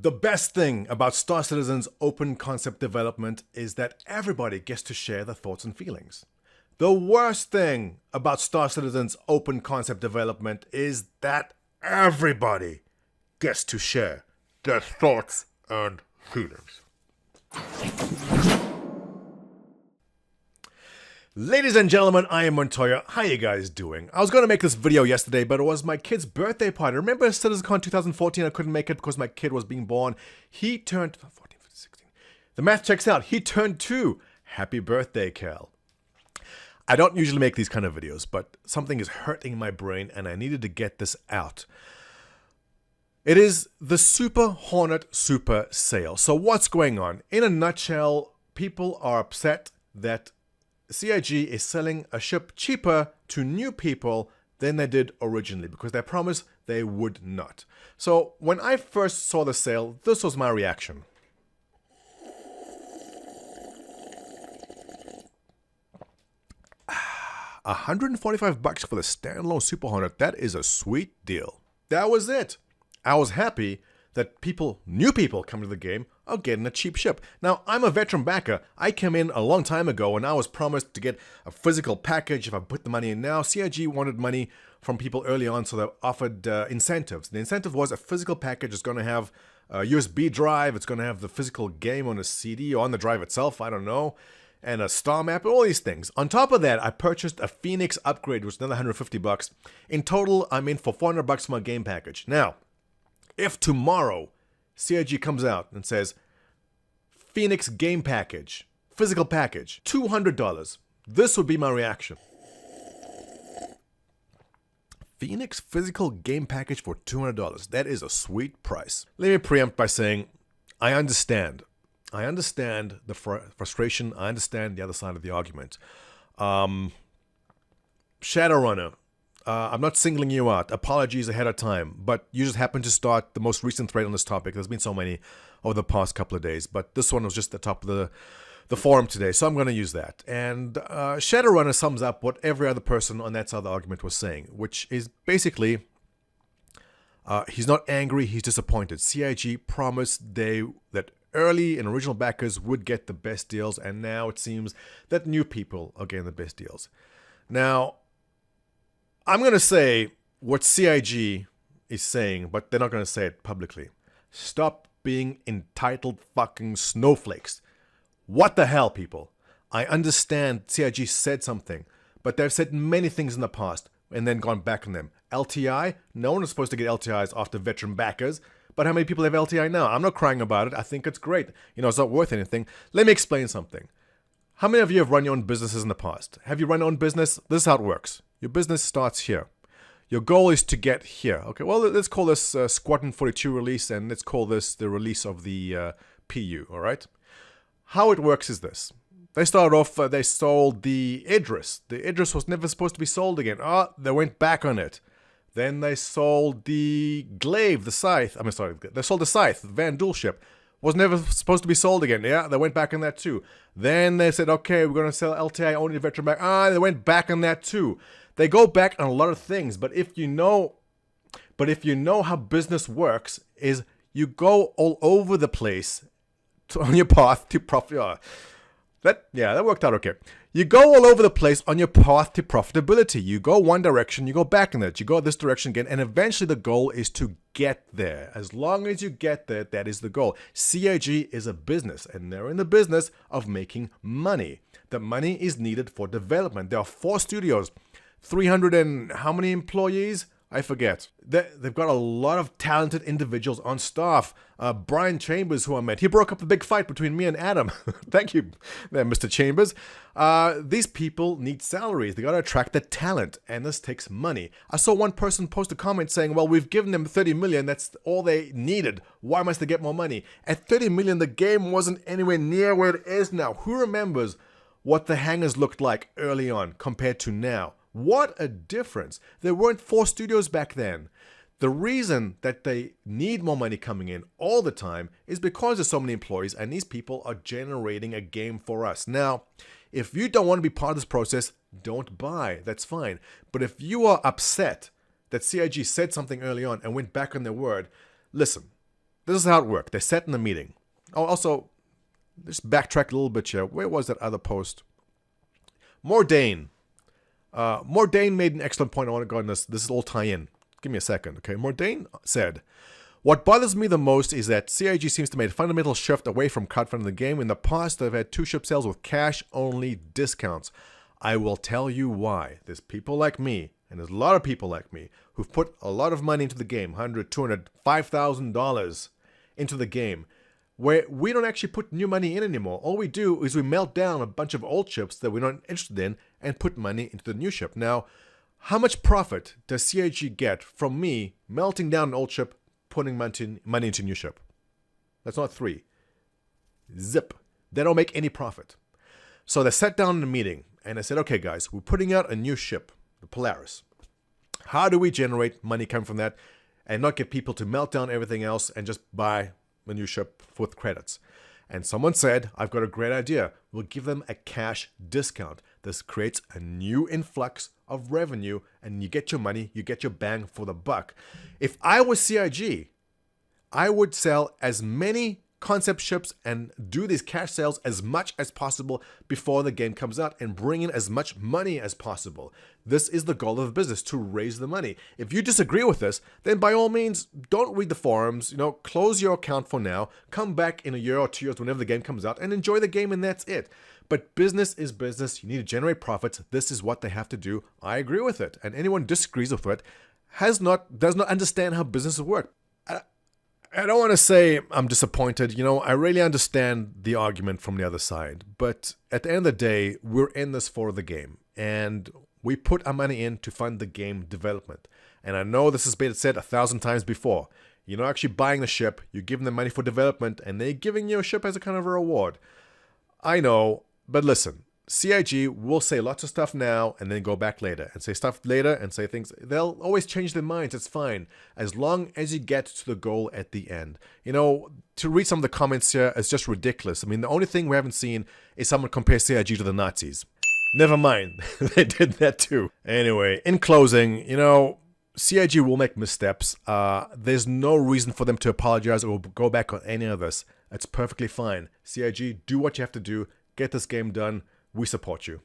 The best thing about Star Citizen's open concept development is that everybody gets to share their thoughts and feelings. The worst thing about Star Citizen's open concept development is that everybody gets to share their thoughts and feelings. Ladies and gentlemen, I am Montoya. How you guys doing? I was going to make this video yesterday, but it was my kid's birthday party. Remember CitizenCon 2014? I couldn't make it because my kid was being born. He turned 14, 15, 16. The math checks out. He turned 2. Happy birthday, Cal. I don't usually make these kind of videos, but something is hurting my brain and I needed to get this out. It is the Super Hornet Super Sale. So what's going on? In a nutshell, people are upset that CIG is selling a ship cheaper to new people than they did originally because they promised they would not. So when I first saw the sale, this was my reaction. $145 for the standalone Super Hornet. That is a sweet deal. That was it. I was happy that new people coming to the game are getting a cheap ship. Now, I'm a veteran backer. I came in a long time ago and I was promised to get a physical package if I put the money in now. CIG wanted money from people early on, so they offered incentives. The incentive was a physical package. It's going to have a USB drive. It's going to have the physical game on a CD or on the drive itself. I don't know. And a star map, all these things. On top of that, I purchased a Phoenix upgrade, which is another $150. In total, I'm in for $400 for my game package. Now, if tomorrow CIG comes out and says, Phoenix game package, physical package, $200, this would be my reaction. Phoenix physical game package for $200. That is a sweet price. Let me preempt by saying, I understand. I understand the frustration. I understand the other side of the argument. Shadowrunner. I'm not singling you out. Apologies ahead of time. But you just happened to start the most recent thread on this topic. There's been so many over the past couple of days. But this one was just the top of the forum today. So I'm going to use that. And Shadowrunner sums up what every other person on that side of the argument was saying. Which is basically, he's not angry. He's disappointed. CIG promised that early and original backers would get the best deals. And now it seems that new people are getting the best deals. Now, I'm going to say what CIG is saying, but they're not going to say it publicly. Stop being entitled fucking snowflakes. What the hell, people? I understand CIG said something, but they've said many things in the past and then gone back on them. LTI? No one is supposed to get LTIs after veteran backers, but how many people have LTI now? I'm not crying about it. I think it's great. You know, it's not worth anything. Let me explain something. How many of you have run your own businesses in the past? Have you run your own business? This is how it works. Your business starts here. Your goal is to get here. Okay, well, let's call this Squadron 42 release, and let's call this the release of the PU, all right? How it works is this. They started off, they sold the Idris. The Idris was never supposed to be sold again. Oh, they went back on it. Then they sold the Glaive, the Scythe. They sold the Scythe, the Van Duel ship. Was never supposed to be sold again. Yeah, they went back on that too. Then they said, okay, we're going to sell LTI only to veteran back. They went back on that too. They go back on a lot of things, but if you know how business works, is you go all over the place on your path to profit. That worked out okay. You go all over the place on your path to profitability. You go one direction, you go back in it. You go this direction again, and eventually the goal is to get there. As long as you get there, that is the goal. CIG is a business, and they're in the business of making money. The money is needed for development. There are 4 studios. 300 and how many employees? I forget. They've got a lot of talented individuals on staff. Brian Chambers, who I met, he broke up the big fight between me and Adam. Thank you there, Mr. Chambers. These people need salaries. They got to attract the talent, and this takes money. I saw one person post a comment saying, well, we've given them 30 million. That's all they needed. Why must they get more money? At 30 million, the game wasn't anywhere near where it is now. Who remembers what the hangars looked like early on compared to now? What a difference. There weren't 4 studios back then. The reason that they need more money coming in all the time is because there's so many employees and these people are generating a game for us. Now, if you don't want to be part of this process, don't buy. That's fine. But if you are upset that CIG said something early on and went back on their word, listen, This is how it worked. They sat in a meeting. Oh, also, just backtrack a little bit here. Where was that other post? Mordain. Mordain made an excellent point. I want to go on this. This is all tie-in. Give me a second, okay? Mordain said, "What bothers me the most is that CIG seems to make a fundamental shift away from crowdfunding the game. In the past, they've had 2 ship sales with cash-only discounts. I will tell you why. There's people like me, and there's a lot of people like me, who've put a lot of money into the game, $100, $200, $5,000 into the game, where we don't actually put new money in anymore. All we do is we melt down a bunch of old ships that we're not interested in and put money into the new ship. Now, how much profit does CIG get from me melting down an old ship, putting money into a new ship? That's not 3. Zip. They don't make any profit. So they sat down in a meeting and they said, okay, guys, we're putting out a new ship, the Polaris. How do we generate money coming from that and not get people to melt down everything else and just buy a new ship with credits? And someone said, I've got a great idea. We'll give them a cash discount. This creates a new influx of revenue, and you get your money, you get your bang for the buck. If I was CIG, I would sell as many concept ships and do these cash sales as much as possible before the game comes out and bring in as much money as possible. This is the goal of the business, to raise the money. If you disagree with this, then by all means, don't read the forums, close your account for now, come back in a year or 2 years whenever the game comes out and enjoy the game, and that's it. But business is business. You need to generate profits. This is what they have to do. I agree with it. And anyone who disagrees with it does not understand how businesses work. I don't want to say I'm disappointed. I really understand the argument from the other side. But at the end of the day, we're in this for the game. And we put our money in to fund the game development. And I know this has been said 1,000 times before. You're not actually buying the ship. You're giving them money for development. And they're giving you a ship as a kind of a reward. I know. But listen. CIG will say lots of stuff now and then go back later and say stuff later and say things. They'll always change their minds. It's fine. As long as you get to the goal at the end. To read some of the comments here is just ridiculous. I mean, the only thing we haven't seen is someone compare CIG to the Nazis. Never mind. They did that too. Anyway, in closing, CIG will make missteps. There's no reason for them to apologize or go back on any of this. It's perfectly fine. CIG, do what you have to do. Get this game done. We support you.